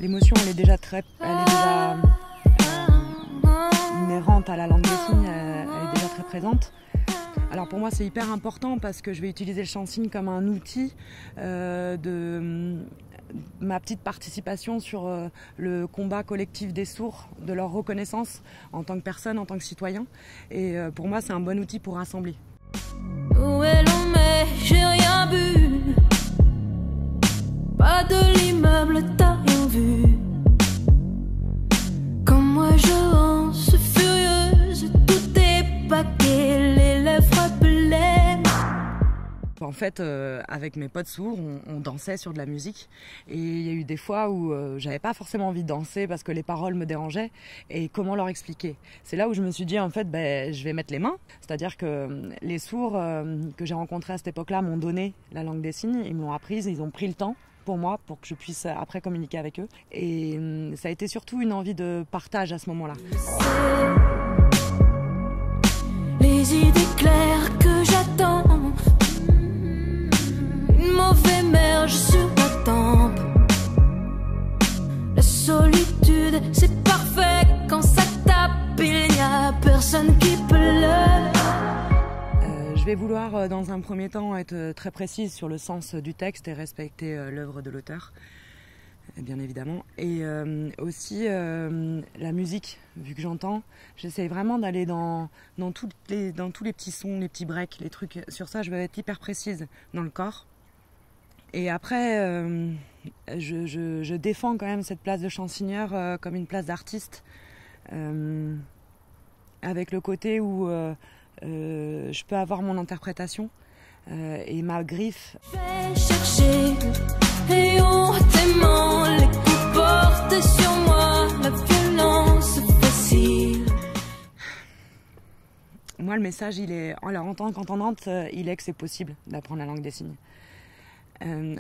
l'émotion, elle est déjà inhérente à la langue des signes, elle est déjà très présente. Alors pour moi c'est hyper important parce que je vais utiliser le chant-signe comme un outil de ma petite participation sur le combat collectif des sourds, de leur reconnaissance en tant que personne, en tant que citoyen. Et pour moi c'est un bon outil pour rassembler. Où est l'on met, j'ai rien vu. Pas de l'immeuble, t'as rien vu. Comme moi je lance furieuse, tout est paquet, les lèvres pleines. En fait, avec mes potes sourds, on dansait sur de la musique. Et il y a eu des fois où j'avais pas forcément envie de danser parce que les paroles me dérangeaient. Et comment leur expliquer? C'est là où je me suis dit, en fait, je vais mettre les mains. C'est-à-dire que les sourds que j'ai rencontrés à cette époque-là m'ont donné la langue des signes. Ils me l'ont apprise, ils ont pris le temps pour moi, pour que je puisse après communiquer avec eux. Et ça a été surtout une envie de partage à ce moment-là. Les idées claires que j'attends, une mauvaise merge sur ma tempe. La solitude, c'est parfait quand ça tape, il n'y a personne qui peut le... Je vais vouloir dans un premier temps être très précise sur le sens du texte et respecter l'œuvre de l'auteur, bien évidemment. Et aussi la musique, vu que j'entends, j'essaie vraiment d'aller dans tous les petits sons, les petits breaks, les trucs. Sur ça, je vais être hyper précise dans le corps. Et après, je défends quand même cette place de chansonneur comme une place d'artiste, avec le côté où je peux avoir mon interprétation et ma griffe. Je vais chercher et hontement les coups portés sur moi, la violence facile. Moi, le message, il est, alors, en tant qu'entendante, il est que c'est possible d'apprendre la langue des signes.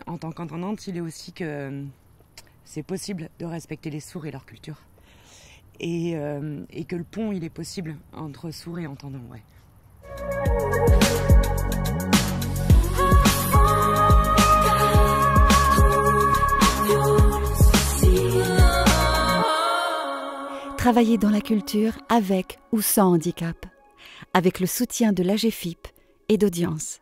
En tant qu'entendante, il est aussi que c'est possible de respecter les sourds et leur culture. Et que le pont, il est possible entre sourds et entendants, ouais. Travailler dans la culture avec ou sans handicap, avec le soutien de l'AGEFIP et d'Audience.